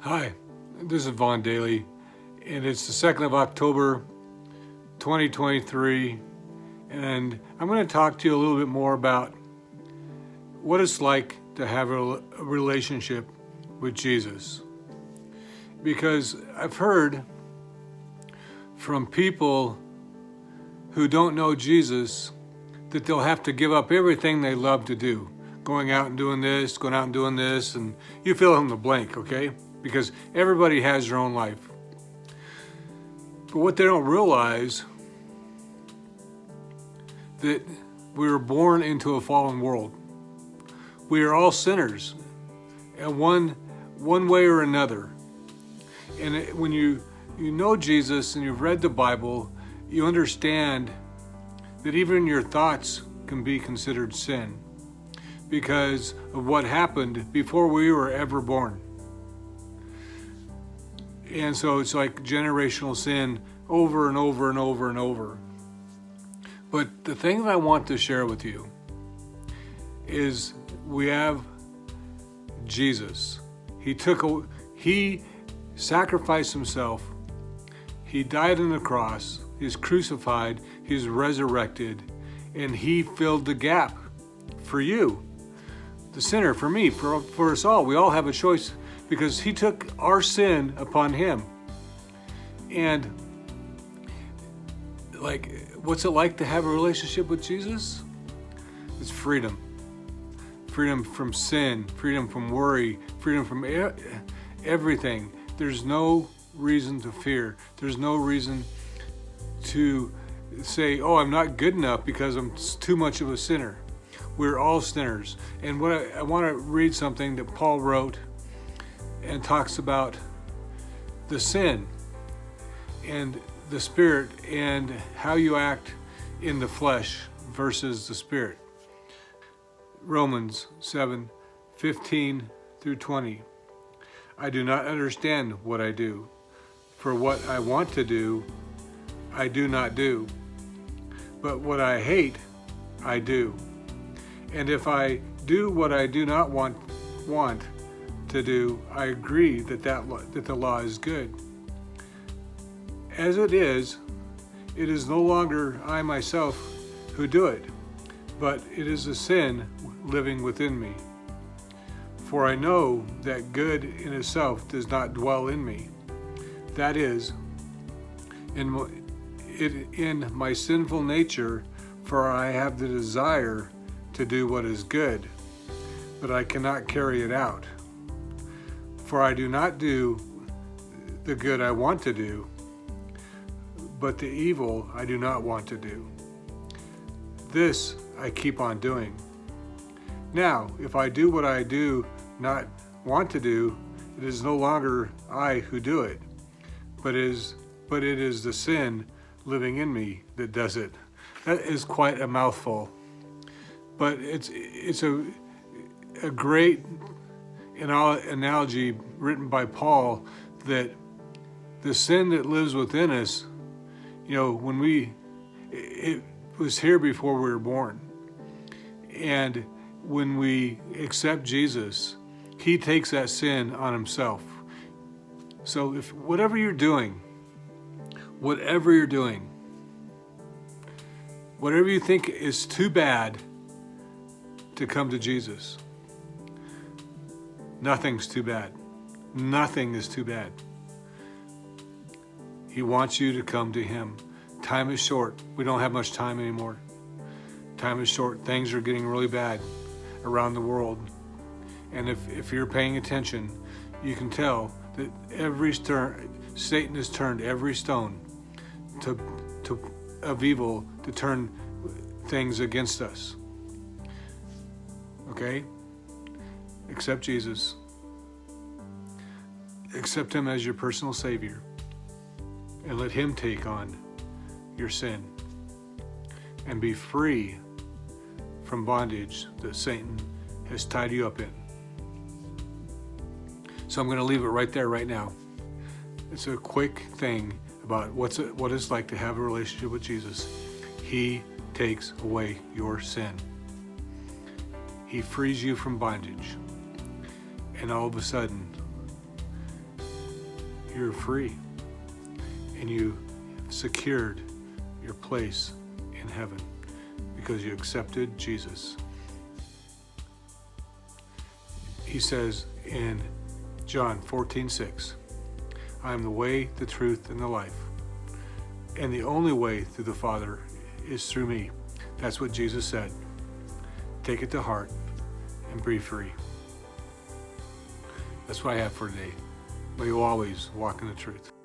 Hi, this is Vaughn Daly, and it's the 2nd of October, 2023, and I'm going to talk to you a little bit more about what it's like to have a relationship with Jesus. Because I've heard from people who don't know Jesus that they'll have to give up everything they love to do. Going out and doing this, going out and doing this, and you fill in the blank, okay? Because everybody has their own life. But what they don't realize, that we were born into a fallen world. We are all sinners, in one way or another. And when you know Jesus and you've read the Bible, you understand that even your thoughts can be considered sin because of what happened before we were ever born. And so it's like generational sin over and over and over and over. But the thing that I want to share with you is we have Jesus. He sacrificed himself. He died on the cross. He's crucified. He's resurrected. And he filled the gap for you, the sinner, for me, for us all. We all have a choice because he took our sin upon him. And what's it like to have a relationship with Jesus? It's freedom. Freedom from sin, freedom from worry, freedom from everything. There's no reason to fear. There's no reason to say, oh, I'm not good enough because I'm too much of a sinner. We're all sinners. And what I want to read something that Paul wrote and talks about the sin and the spirit and how you act in the flesh versus the spirit. Romans 7:15 through 20. I do not understand what I do, for what I want to do, I do not do. But what I hate, I do. And if I do what I do not want to do, I agree that the law is good. As it is no longer I myself who do it, but it is the sin living within me. For I know that good in itself does not dwell in me. That is, in my sinful nature, for I have the desire to do what is good, but I cannot carry it out. For I do not do the good I want to do, but the evil I do not want to do. This I keep on doing. Now, if I do what I do not want to do, it is no longer I who do it, but it is the sin living in me that does it. That is quite a mouthful, but it's a great analogy written by Paul that the sin that lives within us, when it was here before we were born. And when we accept Jesus, he takes that sin on himself. So if whatever you're doing, whatever you think is too bad to come to Jesus, nothing's too bad. Nothing is too bad. He wants you to come to him. Time is short. We don't have much time anymore. Time is short. Things are getting really bad around the world. And if you're paying attention, you can tell that Satan has turned every stone of evil to turn things against us. Okay? Accept Jesus. Accept him as your personal Savior. And let him take on your sin. And be free from bondage that Satan has tied you up in. So I'm going to leave it right there right now. It's a quick thing about what it's like to have a relationship with Jesus. He takes away your sin. He frees you from bondage. And all of a sudden, you're free and you secured your place in heaven because you accepted Jesus. He says in John 14:6, I am the way, the truth, and the life. And the only way through the Father is through me. That's what Jesus said. Take it to heart and be free. That's what I have for today. May you always walk in the truth.